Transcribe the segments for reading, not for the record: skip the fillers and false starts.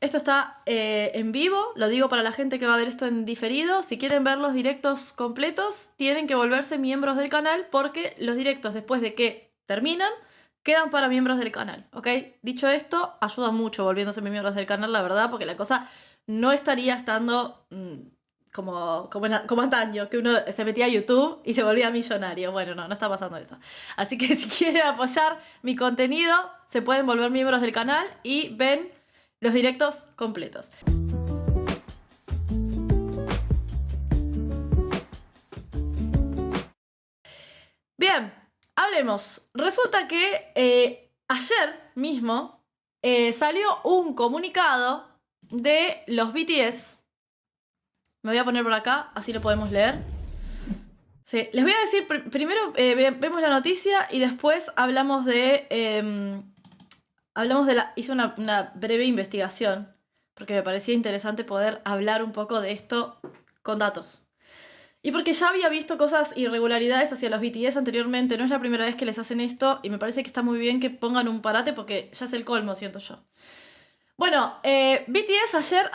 esto está en vivo, lo digo para la gente que va a ver esto en diferido. Si quieren ver los directos completos, tienen que volverse miembros del canal porque los directos después de que terminan, quedan para miembros del canal, ¿ok? Dicho esto, ayuda mucho volviéndose miembros del canal, la verdad, porque la cosa no estaría estando como antaño, que uno se metía a YouTube y se volvía millonario. Bueno, no está pasando eso. Así que si quieren apoyar mi contenido, se pueden volver miembros del canal y ven los directos completos. Bien, hablemos. Resulta que ayer mismo salió un comunicado de los BTS. Me voy a poner por acá, así lo podemos leer. Sí, les voy a decir, primero vemos la noticia y después hablamos de... hice una breve investigación, porque me parecía interesante poder hablar un poco de esto con datos. Y porque ya había visto cosas, irregularidades hacia los BTS anteriormente, no es la primera vez que les hacen esto, y me parece que está muy bien que pongan un parate porque ya es el colmo, siento yo. Bueno, BTS ayer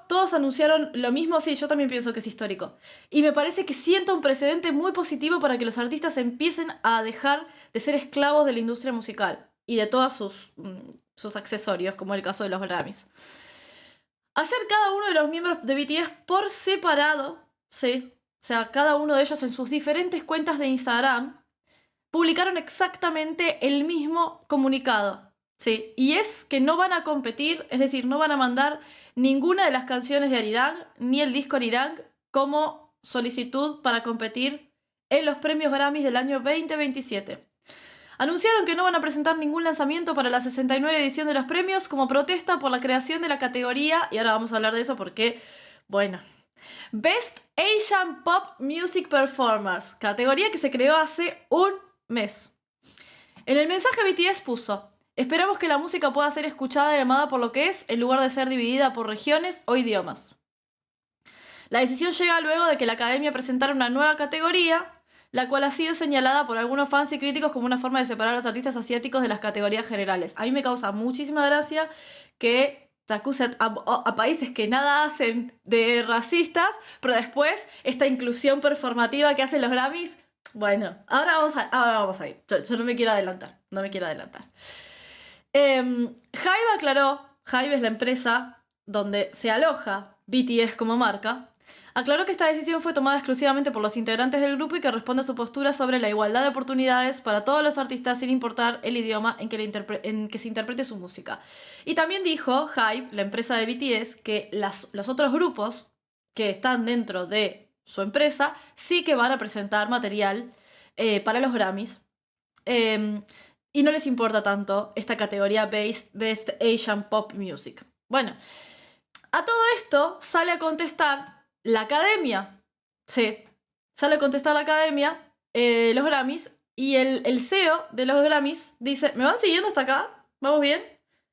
todos anunciaron lo mismo, sí, yo también pienso que es histórico. Y me parece que sienta un precedente muy positivo para que los artistas empiecen a dejar de ser esclavos de la industria musical y de todos sus accesorios, como el caso de los Grammys. Ayer cada uno de los miembros de BTS por separado, sí, o sea, cada uno de ellos en sus diferentes cuentas de Instagram, publicaron exactamente el mismo comunicado. Sí, y es que no van a competir, es decir, no van a mandar ninguna de las canciones de Arirang ni el disco Arirang como solicitud para competir en los premios Grammys del año 2027. Anunciaron que no van a presentar ningún lanzamiento para la 69 edición de los premios como protesta por la creación de la categoría, y ahora vamos a hablar de eso porque, bueno, Best Asian Pop Music Performance, categoría que se creó hace un mes. En el mensaje BTS puso: esperamos que la música pueda ser escuchada y amada por lo que es, en lugar de ser dividida por regiones o idiomas. La decisión llega luego de que la Academia presentara una nueva categoría, la cual ha sido señalada por algunos fans y críticos como una forma de separar a los artistas asiáticos de las categorías generales. A mí me causa muchísima gracia que te acusen a países que nada hacen de racistas, pero después esta inclusión performativa que hacen los Grammys. Bueno, ahora vamos a ir. Yo no me quiero adelantar. Hybe aclaró, Hybe es la empresa donde se aloja BTS como marca, aclaró que esta decisión fue tomada exclusivamente por los integrantes del grupo y que responde a su postura sobre la igualdad de oportunidades para todos los artistas sin importar el idioma en que se interprete su música. Y también dijo Hybe, la empresa de BTS, que los otros grupos que están dentro de su empresa sí que van a presentar material para los Grammys. Y no les importa tanto esta categoría Best Asian Pop Music. Bueno, a todo esto sale a contestar la Academia. Sí, sale a contestar la Academia, los Grammys, y el CEO de los Grammys dice: ¿me van siguiendo hasta acá? ¿Vamos bien?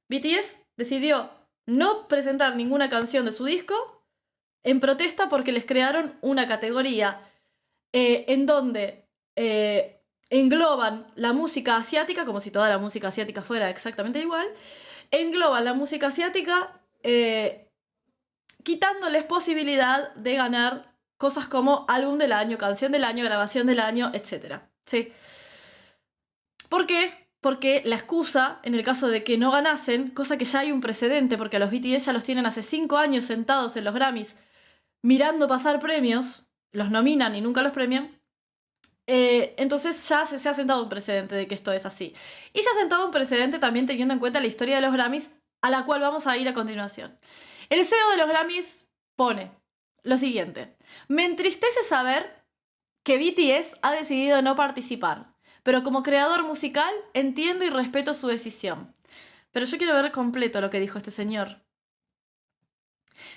BTS decidió no presentar ninguna canción de su disco en protesta porque les crearon una categoría en donde engloban la música asiática, como si toda la música asiática fuera exactamente igual, engloban la música asiática quitándoles posibilidad de ganar cosas como álbum del año, canción del año, grabación del año, etc. ¿Sí? ¿Por qué? Porque la excusa, en el caso de que no ganasen, cosa que ya hay un precedente, porque a los BTS ya los tienen hace 5 años sentados en los Grammys mirando pasar premios, los nominan y nunca los premian, entonces ya se ha sentado un precedente de que esto es así. Y se ha sentado un precedente también teniendo en cuenta la historia de los Grammys, a la cual vamos a ir a continuación. El CEO de los Grammys pone lo siguiente: me entristece saber que BTS ha decidido no participar, pero como creador musical entiendo y respeto su decisión. Pero yo quiero ver completo lo que dijo este señor.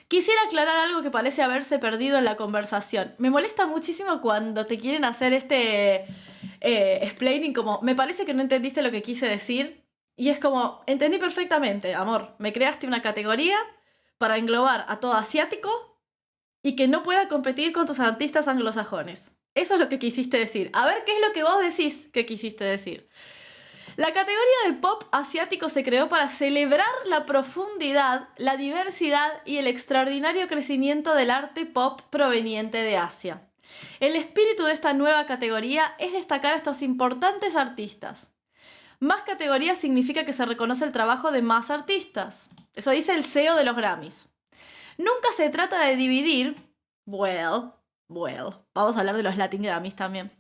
Quisiera aclarar algo que parece haberse perdido en la conversación. Me molesta muchísimo cuando te quieren hacer explaining, como me parece que no entendiste lo que quise decir. Y es como, entendí perfectamente, amor. Me creaste una categoría para englobar a todo asiático y que no pueda competir con tus artistas anglosajones. Eso es lo que quisiste decir. A ver qué es lo que vos decís que quisiste decir. La categoría de pop asiático se creó para celebrar la profundidad, la diversidad y el extraordinario crecimiento del arte pop proveniente de Asia. El espíritu de esta nueva categoría es destacar a estos importantes artistas. Más categorías significa que se reconoce el trabajo de más artistas. Eso dice el CEO de los Grammys. Nunca se trata de dividir, well, vamos a hablar de los Latin Grammys también,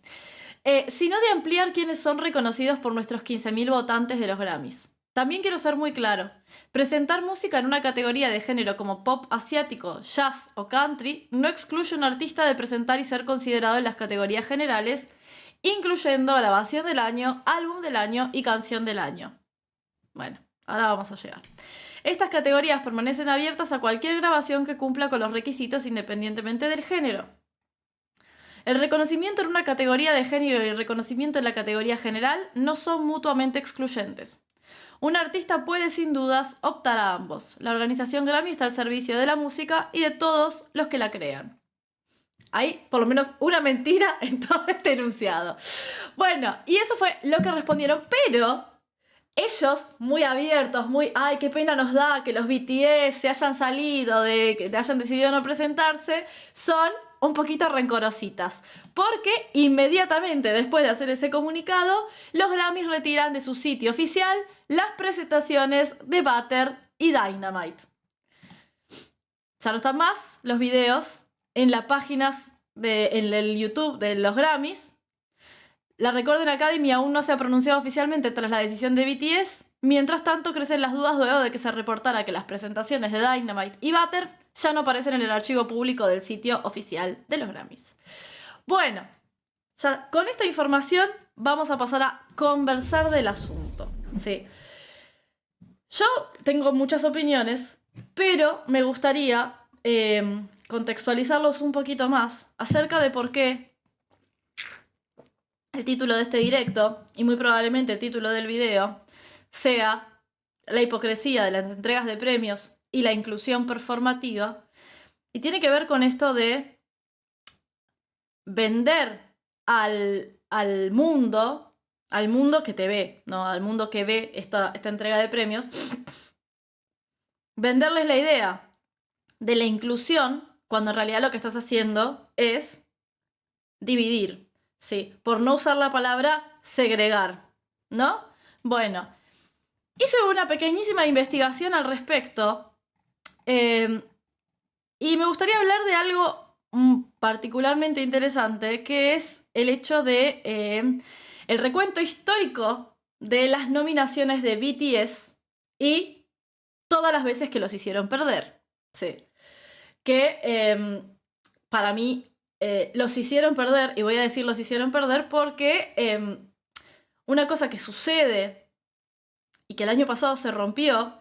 sino de ampliar quienes son reconocidos por nuestros 15.000 votantes de los Grammys. También quiero ser muy claro, presentar música en una categoría de género como pop asiático, jazz o country no excluye a un artista de presentar y ser considerado en las categorías generales, incluyendo grabación del año, álbum del año y canción del año. Bueno, ahora vamos a llegar. Estas categorías permanecen abiertas a cualquier grabación que cumpla con los requisitos independientemente del género. El reconocimiento en una categoría de género y el reconocimiento en la categoría general no son mutuamente excluyentes. Un artista puede sin dudas optar a ambos. La organización Grammy está al servicio de la música y de todos los que la crean. Hay por lo menos una mentira en todo este enunciado. Bueno, y eso fue lo que respondieron, pero ellos, muy abiertos, muy, ay, qué pena nos da que los BTS se hayan salido, que hayan decidido no presentarse, son un poquito rencorositas. Porque inmediatamente después de hacer ese comunicado, los Grammys retiran de su sitio oficial las presentaciones de Butter y Dynamite. Ya no están más los videos en las páginas en el YouTube de los Grammys. La Recording Academy aún no se ha pronunciado oficialmente tras la decisión de BTS. Mientras tanto, crecen las dudas luego de que se reportara que las presentaciones de Dynamite y Butter ya no aparecen en el archivo público del sitio oficial de los Grammys. Bueno, ya con esta información vamos a pasar a conversar del asunto. Sí. Yo tengo muchas opiniones, pero me gustaría contextualizarlos un poquito más acerca de por qué el título de este directo, y muy probablemente el título del video, sea la hipocresía de las entregas de premios y la inclusión performativa, y tiene que ver con esto de vender al mundo que te ve, ¿no? Al mundo que ve esta entrega de premios, venderles la idea de la inclusión, cuando en realidad lo que estás haciendo es dividir, ¿sí? Por no usar la palabra segregar, ¿no? Bueno, hice una pequeñísima investigación al respecto y me gustaría hablar de algo particularmente interesante, que es el hecho de el recuento histórico de las nominaciones de BTS y todas las veces que los hicieron perder, ¿sí? Que para mí los hicieron perder, y voy a decir los hicieron perder porque una cosa que sucede y que el año pasado se rompió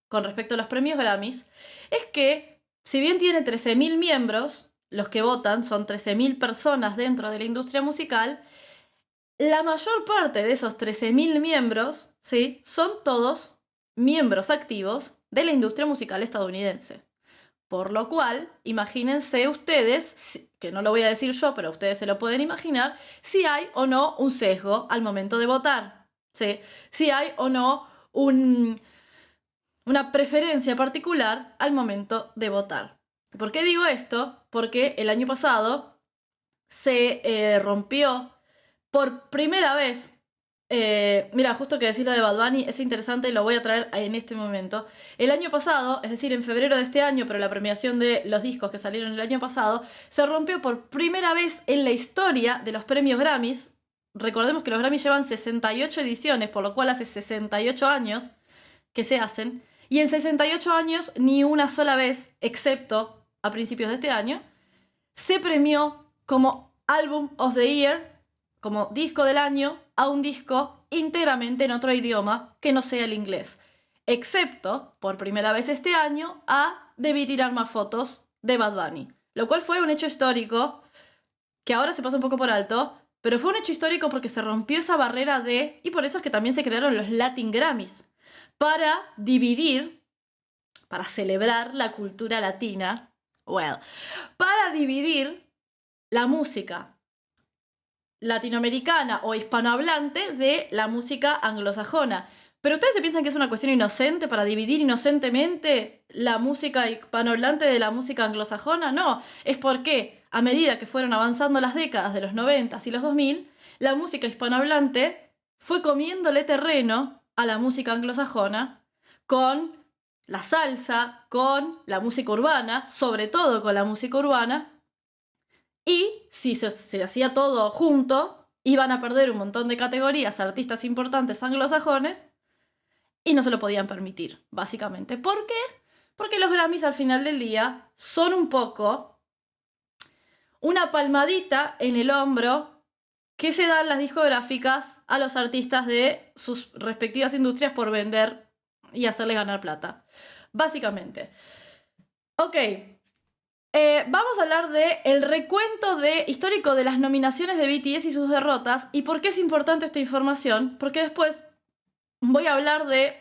con respecto a los premios Grammys es que, si bien tiene 13.000 miembros, los que votan son 13.000 personas dentro de la industria musical, la mayor parte de esos 13.000 miembros, ¿sí?, son todos miembros activos de la industria musical estadounidense. Por lo cual, imagínense ustedes, que no lo voy a decir yo, pero ustedes se lo pueden imaginar, si hay o no un sesgo al momento de votar, ¿sí? Si hay o no una preferencia particular al momento de votar. ¿Por qué digo esto? Porque el año pasado se rompió por primera vez. Mira, justo que decís lo de Bad Bunny es interesante y lo voy a traer en este momento. El año pasado, es decir, en febrero de este año, pero la premiación de los discos que salieron el año pasado, se rompió por primera vez en la historia de los premios Grammys. Recordemos que los Grammys llevan 68 ediciones, por lo cual hace 68 años que se hacen. Y en 68 años, ni una sola vez, excepto a principios de este año, se premió como Album of the Year, como disco del año, a un disco íntegramente en otro idioma que no sea el inglés. Excepto, por primera vez este año, a Debí tirar más fotos de Bad Bunny. Lo cual fue un hecho histórico que ahora se pasa un poco por alto, pero fue un hecho histórico porque se rompió esa barrera de... Y por eso es que también se crearon los Latin Grammys. Para dividir, para celebrar la cultura latina, para dividir la música latinoamericana o hispanohablante de la música anglosajona. Pero ustedes se piensan que es una cuestión inocente para dividir inocentemente la música hispanohablante de la música anglosajona. No, es porque a medida que fueron avanzando las décadas de los 90 y los 2000, la música hispanohablante fue comiéndole terreno a la música anglosajona con la salsa, con la música urbana, sobre todo con la música urbana. Y si se hacía todo junto, iban a perder un montón de categorías artistas importantes anglosajones y no se lo podían permitir, básicamente. ¿Por qué? Porque los Grammys al final del día son un poco una palmadita en el hombro que se dan las discográficas a los artistas de sus respectivas industrias por vender y hacerles ganar plata. Básicamente. Ok. Vamos a hablar del recuento histórico de las nominaciones de BTS y sus derrotas. ¿Y por qué es importante esta información? Porque después voy a hablar de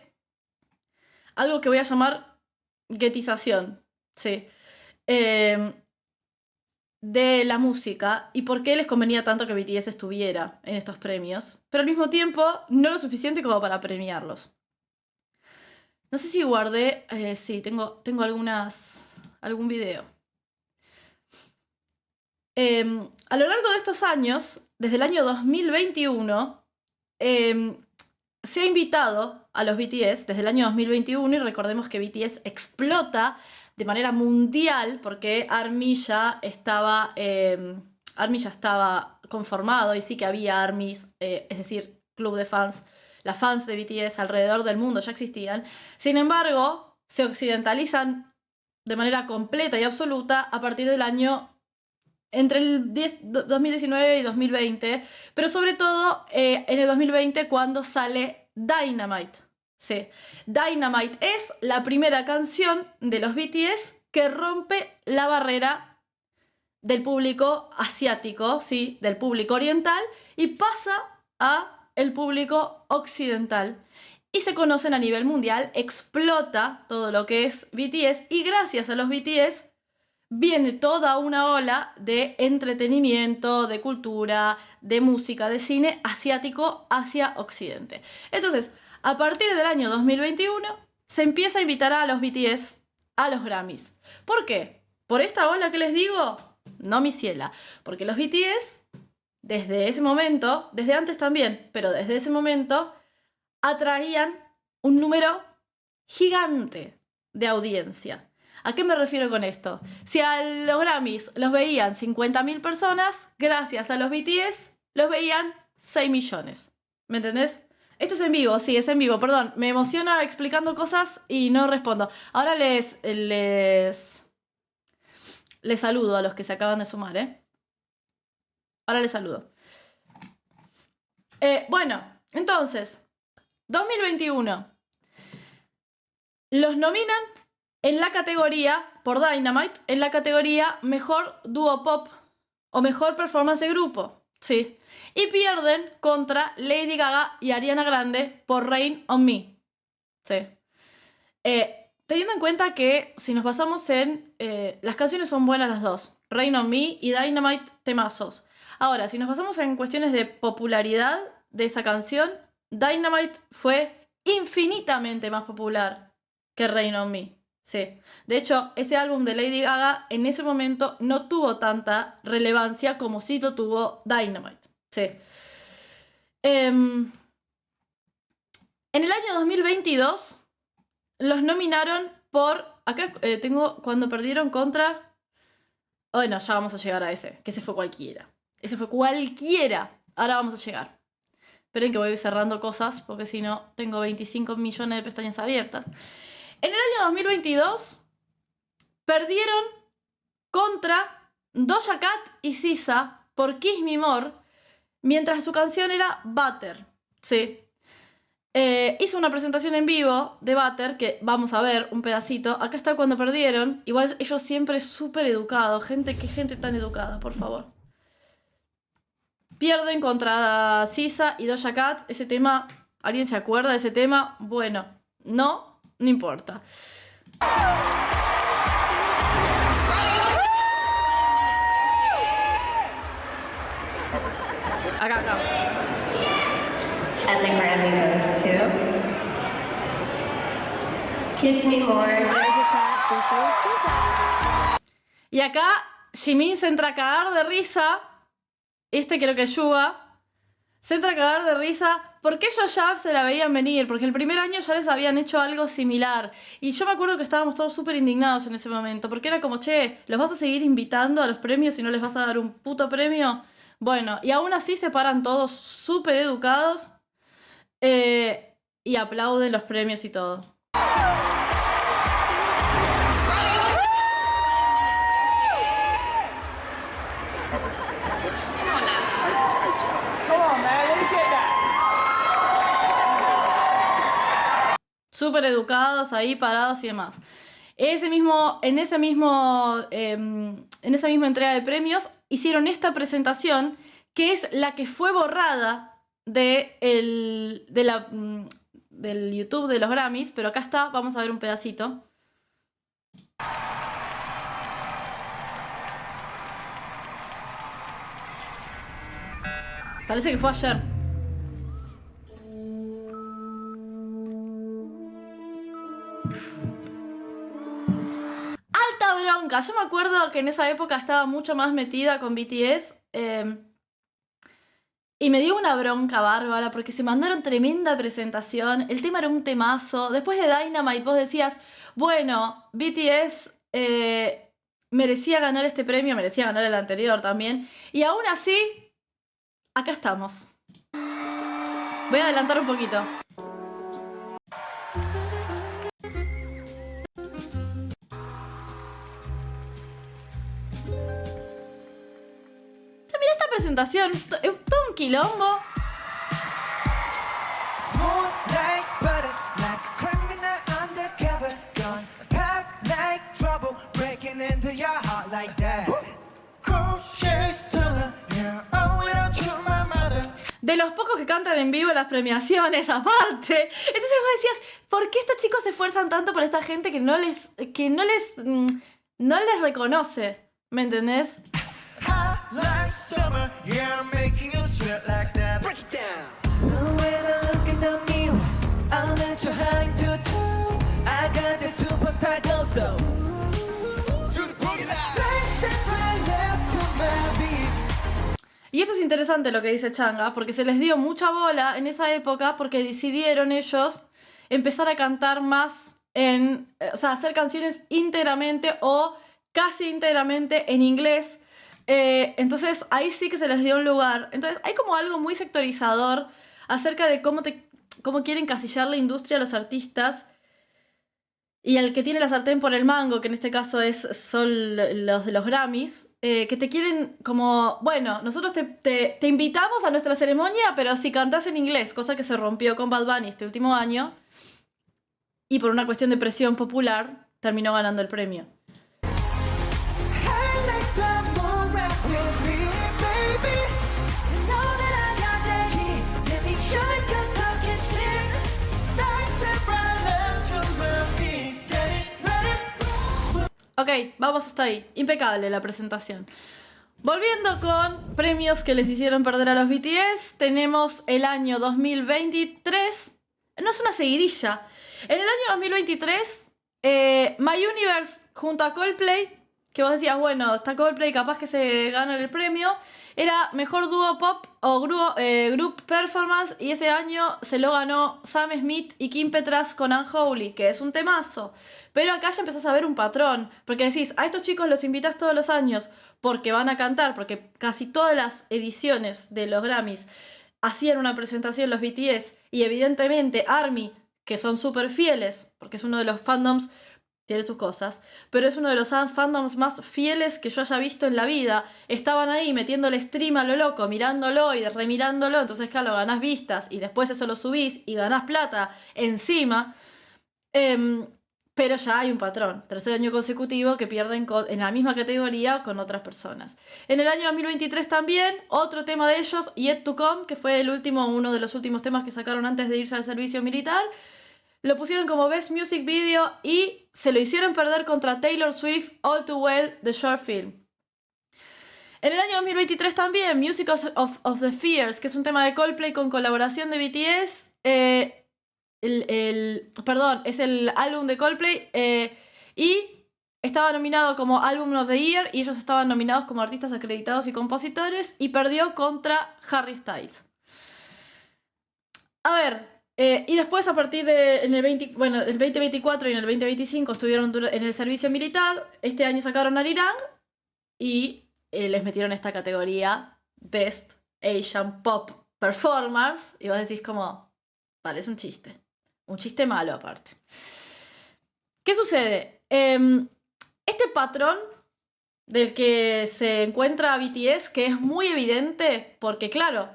algo que voy a llamar guetización. Sí. De la música y por qué les convenía tanto que BTS estuviera en estos premios. Pero al mismo tiempo, no lo suficiente como para premiarlos. No sé si guardé... sí, tengo algún video. A lo largo de estos años, desde el año 2021, se ha invitado a los BTS desde el año 2021, y recordemos que BTS explota de manera mundial porque ARMY ya estaba conformado, y sí que había ARMYs, es decir, club de fans. Las fans de BTS alrededor del mundo ya existían. Sin embargo, se occidentalizan de manera completa y absoluta a partir del año entre el 2019 y 2020, pero sobre todo en el 2020, cuando sale Dynamite. Sí. Dynamite es la primera canción de los BTS que rompe la barrera del público asiático, ¿sí? Del público oriental, y pasa a el público occidental. Y se conocen a nivel mundial, explota todo lo que es BTS, y gracias a los BTS viene toda una ola de entretenimiento, de cultura, de música, de cine asiático hacia Occidente. Entonces, a partir del año 2021, se empieza a invitar a los BTS a los Grammys. ¿Por qué? ¿Por esta ola que les digo? No, mi ciela. Porque los BTS, desde ese momento, desde antes también, pero desde ese momento, atraían un número gigante de audiencia. ¿A qué me refiero con esto? Si a los Grammys los veían 50.000 personas, gracias a los BTS los veían 6 millones. ¿Me entendés? Esto es en vivo, sí, es en vivo, perdón. Me emociona explicando cosas y no respondo. Ahora les saludo a los que se acaban de sumar, ¿eh? Ahora les saludo. Bueno, entonces, 2021. Los nominan en la categoría, por Dynamite, en la categoría Mejor Dúo Pop o Mejor Performance de Grupo, sí. Y pierden contra Lady Gaga y Ariana Grande por Rain on Me, sí. Teniendo en cuenta que si nos basamos en... las canciones son buenas las dos, Rain on Me y Dynamite, temazos. Ahora, si nos basamos en cuestiones de popularidad de esa canción, Dynamite fue infinitamente más popular que Rain on Me. Sí. De hecho, ese álbum de Lady Gaga en ese momento no tuvo tanta relevancia como sí lo tuvo Dynamite. Sí. En el año 2022 los nominaron por... Acá tengo cuando perdieron contra... Bueno, ya vamos a llegar a ese, que ese fue cualquiera. Ese fue cualquiera. Ahora vamos a llegar. Esperen que voy cerrando cosas, porque si no tengo 25 millones de pestañas abiertas. En el año 2022 perdieron contra Doja Cat y SZA por Kiss Me More, mientras su canción era Butter. Sí. Hizo una presentación en vivo de Butter, que vamos a ver un pedacito. Acá está cuando perdieron. Igual ellos siempre súper educados. Qué gente tan educada, por favor. Pierden contra SZA y Doja Cat. Ese tema, ¿alguien se acuerda de ese tema? Bueno, no importa. Acá. And the Grammy goes to Kiss Me More, Doja Cat featuring SZA. Y acá Jimin se entra a cagar de risa. Creo que es Yuga. Se entra a cagar de risa porque ellos ya se la veían venir, porque el primer año ya les habían hecho algo similar. Y yo me acuerdo que estábamos todos súper indignados en ese momento, porque era como, che, ¿los vas a seguir invitando a los premios y no les vas a dar un puto premio? Bueno, y aún así se paran todos súper educados y aplauden los premios y todo. Súper educados ahí, parados y demás. En esa misma entrega de premios hicieron esta presentación, que es la que fue borrada del YouTube de los Grammys, pero acá está, vamos a ver un pedacito. Parece que fue ayer. Alta bronca. Yo me acuerdo que en esa época estaba mucho más metida con BTS. Y me dio una bronca bárbara porque se mandaron tremenda presentación. El tema era un temazo. Después de Dynamite vos decías, bueno, BTS merecía ganar este premio, merecía ganar el anterior también. Y aún así, acá estamos. Voy a adelantar un poquito. Mira esta presentación, todo un quilombo. De los pocos que cantan en vivo en las premiaciones, aparte. Entonces vos decías, ¿por qué estos chicos se esfuerzan tanto por esta gente que no les reconoce? ¿Me entendés? Like summer, yeah, I'm making you sweat like that. Break it down. When I look in the mirror, I'm not trying to do. I got the superstar glow, so to the boogie line. Step right left to my beat. Y esto es interesante lo que dice Changa, porque se les dio mucha bola en esa época porque decidieron ellos empezar a cantar más o sea, hacer canciones íntegramente o casi íntegramente en inglés. Entonces ahí sí que se les dio un lugar. Entonces hay como algo muy sectorizador acerca de cómo quieren casillar la industria a los artistas y al que tiene la sartén por el mango, que en este caso son los de los Grammys, que te quieren como, bueno, nosotros te invitamos a nuestra ceremonia, pero si cantás en inglés, cosa que se rompió con Bad Bunny este último año, y por una cuestión de presión popular terminó ganando el premio. Ok, vamos hasta ahí. Impecable la presentación. Volviendo con premios que les hicieron perder a los BTS, tenemos el año 2023. No es una seguidilla. En el año 2023, My Universe junto a Coldplay, que vos decías, bueno, está Coldplay, capaz que se gana el premio, era mejor dúo pop o group performance, y ese año se lo ganó Sam Smith y Kim Petras con Unholy, que es un temazo. Pero acá ya empezás a ver un patrón, porque decís, a estos chicos los invitas todos los años porque van a cantar, porque casi todas las ediciones de los Grammys hacían una presentación los BTS, y evidentemente ARMY, que son súper fieles, porque es uno de los fandoms, tiene sus cosas, pero es uno de los fandoms más fieles que yo haya visto en la vida. Estaban ahí metiéndole stream a lo loco, mirándolo y remirándolo, entonces claro, ganás vistas y después eso lo subís y ganás plata encima. Pero ya hay un patrón, tercer año consecutivo que pierden en la misma categoría con otras personas. En el año 2023 también, otro tema de ellos, Yet to Come, que fue uno de los últimos temas que sacaron antes de irse al servicio militar, lo pusieron como Best Music Video y se lo hicieron perder contra Taylor Swift, All Too Well, The Short Film. En el año 2023 también, Music of the Fears, que es un tema de Coldplay con colaboración de BTS. Perdón, es el álbum de Coldplay. Y estaba nominado como Album of the Year y ellos estaban nominados como artistas acreditados y compositores y perdió contra Harry Styles. A ver, y después a partir de el 2024 y en el 2025 estuvieron en el servicio militar. Este año sacaron Arirang y les metieron esta categoría Best Asian Pop Performance. Y vos decís como, vale, es un chiste malo aparte. ¿Qué sucede? Este patrón del que se encuentra BTS, que es muy evidente, porque claro,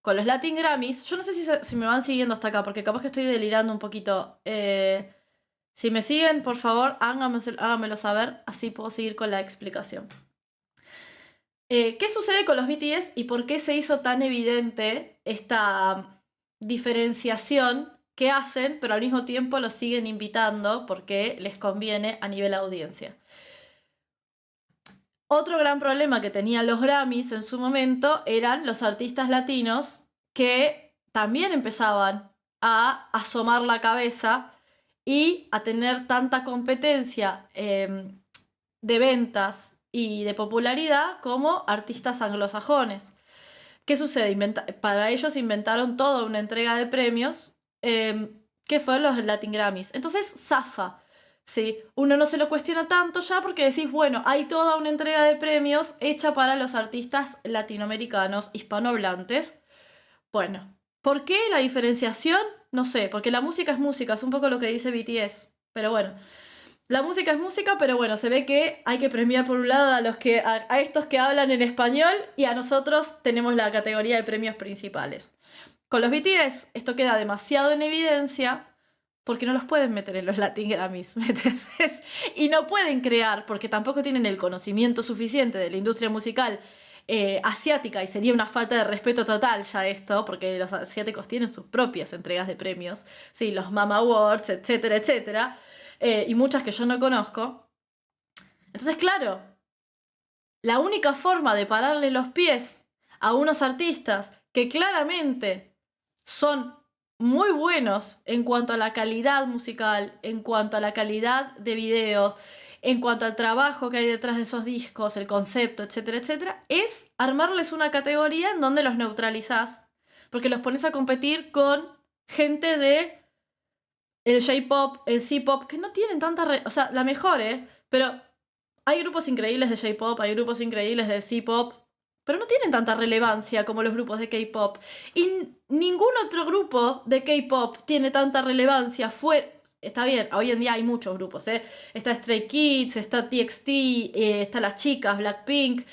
con los Latin Grammys, yo no sé si me van siguiendo hasta acá, porque capaz que estoy delirando un poquito. Si me siguen, por favor, háganmelo saber, así puedo seguir con la explicación. ¿Qué sucede con los BTS y por qué se hizo tan evidente esta diferenciación que hacen, pero al mismo tiempo los siguen invitando porque les conviene a nivel audiencia? Otro gran problema que tenían los Grammys en su momento eran los artistas latinos que también empezaban a asomar la cabeza y a tener tanta competencia de ventas y de popularidad como artistas anglosajones. ¿Qué sucede? Para ellos inventaron toda una entrega de premios que fueron los Latin Grammys. Entonces, zafa. Sí, uno no se lo cuestiona tanto ya porque decís, bueno, hay toda una entrega de premios hecha para los artistas latinoamericanos hispanohablantes. Bueno, ¿por qué la diferenciación? No sé, porque la música es música, es un poco lo que dice BTS. Pero bueno, la música es música, pero bueno, se ve que hay que premiar por un lado a estos que hablan en español y a nosotros tenemos la categoría de premios principales. Con los BTS esto queda demasiado en evidencia porque no los pueden meter en los Latin Grammys, ¿me entiendes? Y no pueden crear, porque tampoco tienen el conocimiento suficiente de la industria musical asiática, y sería una falta de respeto total ya esto, porque los asiáticos tienen sus propias entregas de premios, sí, los Mama Awards, etcétera, etcétera, y muchas que yo no conozco. Entonces, claro, la única forma de pararle los pies a unos artistas que claramente son muy buenos en cuanto a la calidad musical, en cuanto a la calidad de video, en cuanto al trabajo que hay detrás de esos discos, el concepto, etcétera, etcétera, es armarles una categoría en donde los neutralizás, porque los pones a competir con gente de el J-pop, el C-pop, que no tienen tanta... O sea, la mejor, pero hay grupos increíbles de J-pop, hay grupos increíbles de C-pop, pero no tienen tanta relevancia como los grupos de K-pop. Y ningún otro grupo de K-pop tiene tanta relevancia fuera... Está bien, hoy en día hay muchos grupos, Está Stray Kids, está TXT, está Las Chicas, Blackpink,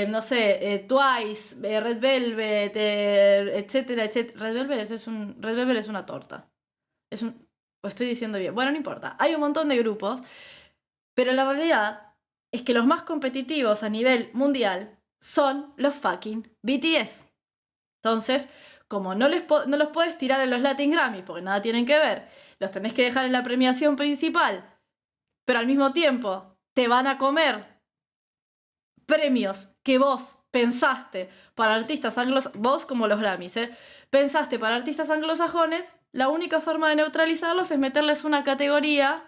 no sé, Twice, Red Velvet, etcétera, etcétera. Red Velvet es una torta. Lo estoy diciendo bien. Bueno, no importa. Hay un montón de grupos, pero la realidad es que los más competitivos a nivel mundial son los fucking BTS. Entonces, como no los puedes tirar en los Latin Grammy porque nada tienen que ver, los tenés que dejar en la premiación principal, pero al mismo tiempo te van a comer premios que vos pensaste para artistas anglosajones, vos como los Grammys, pensaste para artistas anglosajones, la única forma de neutralizarlos es meterles una categoría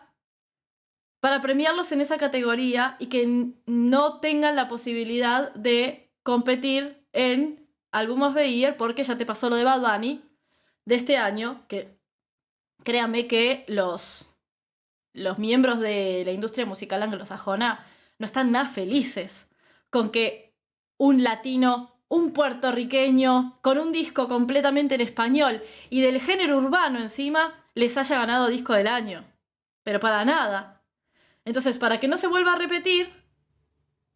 para premiarlos en esa categoría y que no tengan la posibilidad de competir en Album of the Year, porque ya te pasó lo de Bad Bunny de este año, que créanme que los miembros de la industria musical anglosajona no están nada felices con que un latino, un puertorriqueño, con un disco completamente en español y del género urbano encima, les haya ganado disco del año. Pero para nada. Entonces, para que no se vuelva a repetir,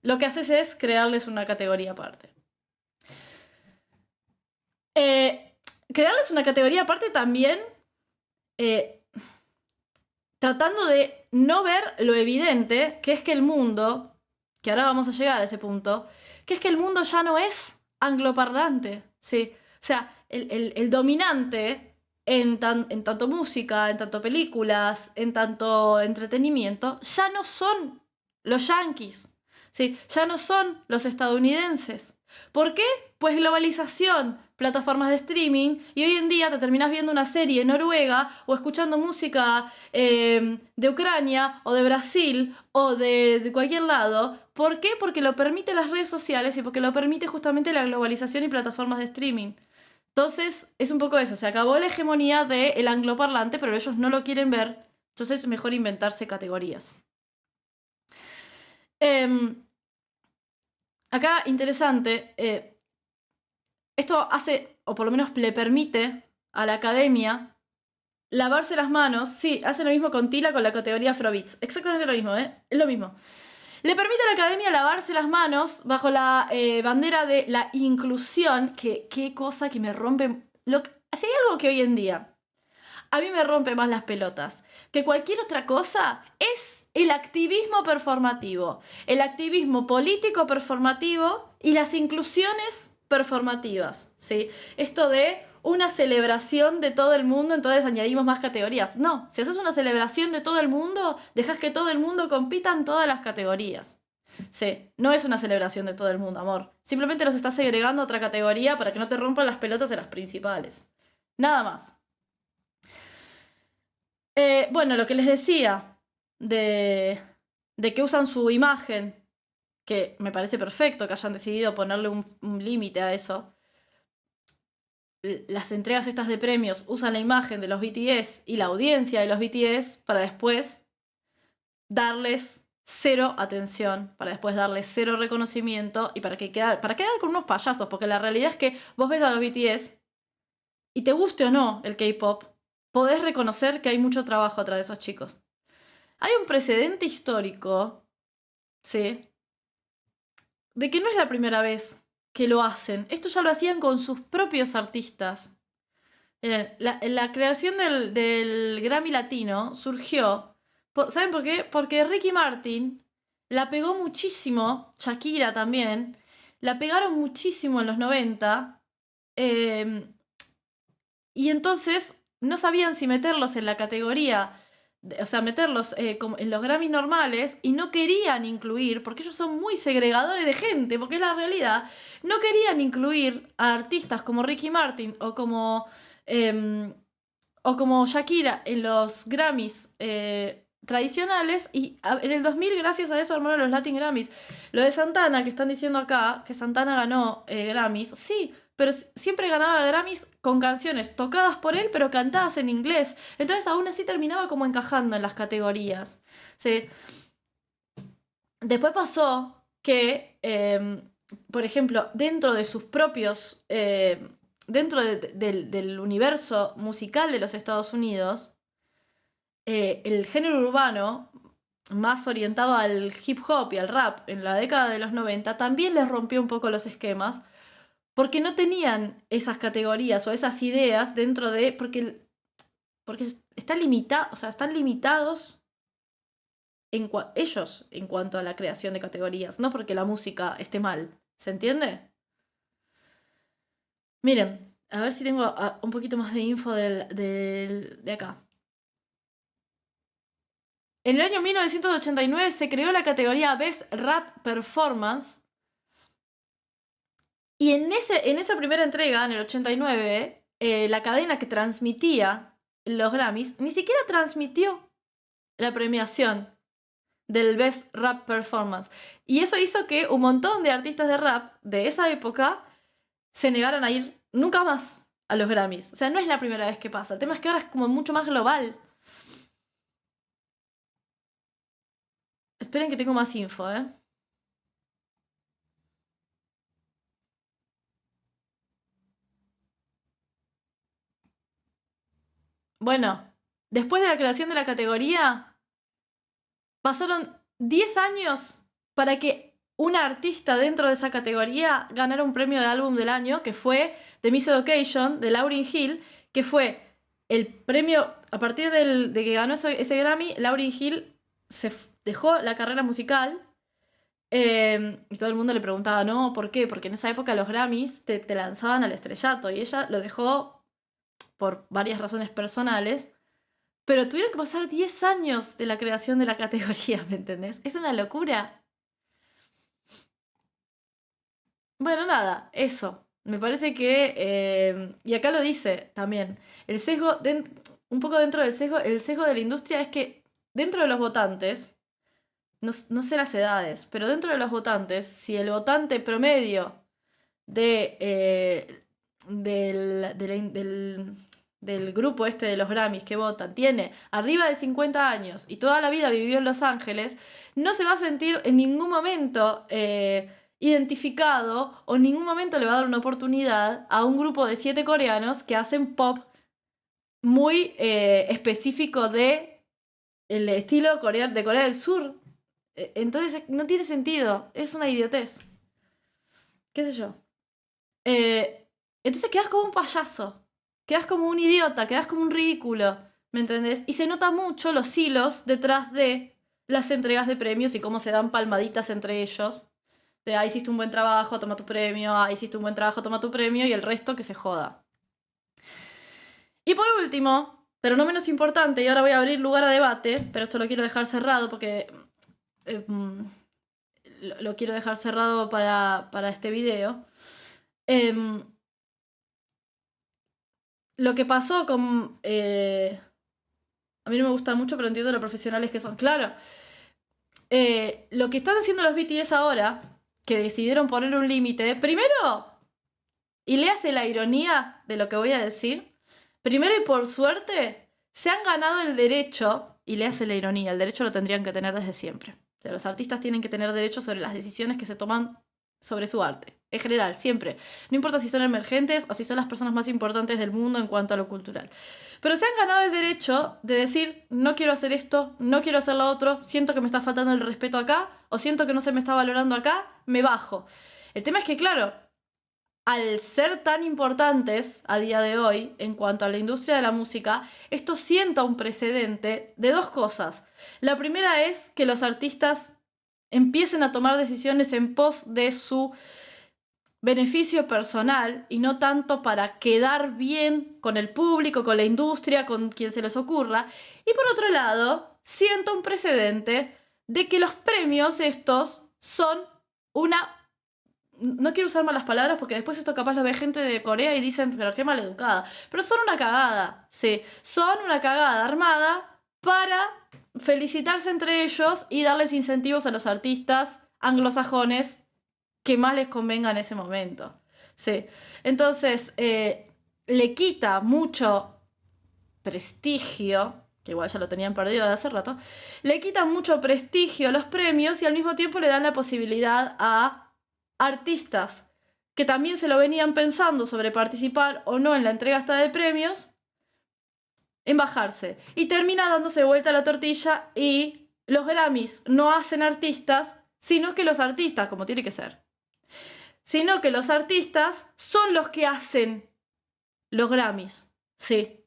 lo que haces es crearles una categoría aparte. Crearles una categoría aparte también tratando de no ver lo evidente, que es que el mundo, que ahora vamos a llegar a ese punto, que es que el mundo ya no es angloparlante, ¿sí? O sea, el dominante en tanto música, en tanto películas, en tanto entretenimiento, ya no son los yankees, ¿sí? Ya no son los estadounidenses. ¿Por qué? Pues globalización, plataformas de streaming, y hoy en día te terminás viendo una serie en Noruega o escuchando música de Ucrania o de Brasil o de cualquier lado. ¿Por qué? Porque lo permite las redes sociales y porque lo permite justamente la globalización y plataformas de streaming. Entonces, es un poco eso. Se acabó la hegemonía del angloparlante, pero ellos no lo quieren ver. Entonces, es mejor inventarse categorías. Acá, interesante, esto hace, o por lo menos le permite a la academia lavarse las manos. Sí, hace lo mismo con Tila con la categoría Afrobeats. Exactamente lo mismo, ¿eh? Es lo mismo. Le permite a la academia lavarse las manos bajo la bandera de la inclusión, que qué cosa que me rompe... Si hay algo que hoy en día a mí me rompe más las pelotas que cualquier otra cosa, es el activismo performativo, el activismo político performativo y las inclusiones performativas, ¿sí? Esto de una celebración de todo el mundo, entonces añadimos más categorías. No, si haces una celebración de todo el mundo, dejas que todo el mundo compita en todas las categorías. Sí, no es una celebración de todo el mundo, amor. Simplemente los estás segregando a otra categoría para que no te rompan las pelotas en las principales. Nada más. Bueno, lo que les decía de que usan su imagen, que me parece perfecto que hayan decidido ponerle un límite a eso. Las entregas estas de premios usan la imagen de los BTS y la audiencia de los BTS para después darles cero atención, para después darles cero reconocimiento y para quedar con unos payasos, porque la realidad es que vos ves a los BTS y te guste o no el K-pop, podés reconocer que hay mucho trabajo atrás de esos chicos. Hay un precedente histórico, ¿sí? De que no es la primera vez que lo hacen. Esto ya lo hacían con sus propios artistas. La creación del Grammy Latino surgió... ¿Saben por qué? Porque Ricky Martin la pegó muchísimo, Shakira también, la pegaron muchísimo en los 90, y entonces no sabían si meterlos en la categoría, o sea, meterlos como en los Grammy normales, y no querían incluir, porque ellos son muy segregadores de gente, porque es la realidad, no querían incluir a artistas como Ricky Martin o como Shakira en los Grammys tradicionales, y en el 2000 gracias a eso armaron los Latin Grammys. Lo de Santana, que están diciendo acá, que Santana ganó Grammys, sí, pero siempre ganaba Grammys con canciones tocadas por él, pero cantadas en inglés. Entonces aún así terminaba como encajando en las categorías. ¿Sí? Después pasó que, por ejemplo, dentro de sus propios... dentro del universo musical de los Estados Unidos, el género urbano, más orientado al hip hop y al rap en la década de los 90, también les rompió un poco los esquemas, porque no tenían esas categorías o esas ideas dentro de... Porque están limitados ellos en cuanto a la creación de categorías, no porque la música esté mal. ¿Se entiende? Miren, a ver si tengo un poquito más de info de acá. En el año 1989 se creó la categoría Best Rap Performance. Y en esa primera entrega, en el 89, la cadena que transmitía los Grammys ni siquiera transmitió la premiación del Best Rap Performance. Y eso hizo que un montón de artistas de rap de esa época se negaran a ir nunca más a los Grammys. O sea, no es la primera vez que pasa. El tema es que ahora es como mucho más global. Esperen que tengo más info, ¿eh? Bueno, después de la creación de la categoría, pasaron 10 años para que una artista dentro de esa categoría ganara un premio de álbum del año, que fue The Miss Education, de Lauryn Hill, que fue el premio, a partir de que ganó ese Grammy, Lauryn Hill se dejó la carrera musical, y todo el mundo le preguntaba, no, ¿por qué? Porque en esa época los Grammys te lanzaban al estrellato, y ella lo dejó por varias razones personales, pero tuvieron que pasar 10 años de la creación de la categoría, ¿me entendés? Es una locura. Bueno, nada, eso. Me parece que, y acá lo dice también, el sesgo, un poco dentro del sesgo, el sesgo de la industria es que dentro de los votantes, no sé las edades, pero dentro de los votantes, si el votante promedio del grupo este de los Grammys que votan tiene arriba de 50 años y toda la vida vivió en Los Ángeles, no se va a sentir en ningún momento identificado o en ningún momento le va a dar una oportunidad a un grupo de 7 coreanos que hacen pop muy específico de el estilo de Corea del Sur. Entonces no tiene sentido, es una idiotez. ¿Qué sé yo? Entonces quedas como un payaso, quedas como un idiota, quedas como un ridículo, ¿me entendés? Y se nota mucho los hilos detrás de las entregas de premios y cómo se dan palmaditas entre ellos. De, hiciste un buen trabajo, toma tu premio, hiciste un buen trabajo, toma tu premio, y el resto que se joda. Y por último, pero no menos importante, y ahora voy a abrir lugar a debate, pero esto lo quiero dejar cerrado porque lo quiero dejar cerrado para este video. Lo que pasó con... a mí no me gusta mucho, pero entiendo lo profesionales que son. Claro, lo que están haciendo los BTS ahora, que decidieron poner un límite, primero, y le hace la ironía de lo que voy a decir, primero y por suerte, se han ganado el derecho, y le hace la ironía, el derecho lo tendrían que tener desde siempre. O sea, los artistas tienen que tener derecho sobre las decisiones que se toman sobre su arte. En general, siempre. No importa si son emergentes o si son las personas más importantes del mundo en cuanto a lo cultural. Pero se han ganado el derecho de decir, no quiero hacer esto, no quiero hacer lo otro, siento que me está faltando el respeto acá, o siento que no se me está valorando acá, me bajo. El tema es que, claro, al ser tan importantes a día de hoy en cuanto a la industria de la música, esto sienta un precedente de dos cosas. La primera es que los artistas empiecen a tomar decisiones en pos de su beneficio personal y no tanto para quedar bien con el público, con la industria, con quien se les ocurra. Y por otro lado, sienta un precedente de que los premios estos son una... No quiero usar malas palabras porque después esto capaz lo ve gente de Corea y dicen, pero qué maleducada. Pero son una cagada, sí. Son una cagada armada para felicitarse entre ellos y darles incentivos a los artistas anglosajones que más les convenga en ese momento. Sí. Entonces, le quita mucho prestigio, que igual ya lo tenían perdido de hace rato, le quitan mucho prestigio a los premios y al mismo tiempo le dan la posibilidad a artistas que también se lo venían pensando sobre participar o no en la entrega hasta de premios, en bajarse. Y termina dándose vuelta la tortilla y los Grammys no hacen artistas, sino que los artistas, como tiene que ser, sino que los artistas son los que hacen los Grammys. Sí.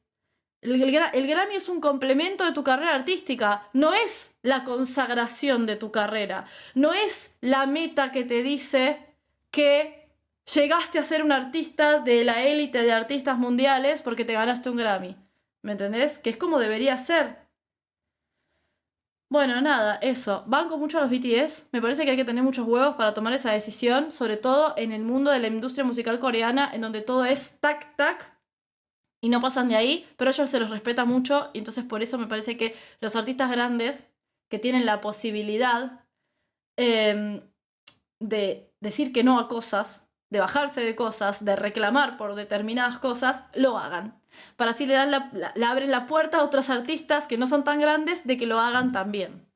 El Grammy es un complemento de tu carrera artística, no es la consagración de tu carrera, no es la meta que te dice que llegaste a ser un artista de la élite de artistas mundiales porque te ganaste un Grammy. ¿Me entendés? Que es como debería ser. Bueno, nada, eso. Banco mucho a los BTS. Me parece que hay que tener muchos huevos para tomar esa decisión, sobre todo en el mundo de la industria musical coreana, en donde todo es tac, tac, y no pasan de ahí, pero a ellos se los respeta mucho, y entonces por eso me parece que los artistas grandes, que tienen la posibilidad de decir que no a cosas, de bajarse de cosas, de reclamar por determinadas cosas, lo hagan. Para así le abren la puerta a otros artistas que no son tan grandes de que lo hagan también.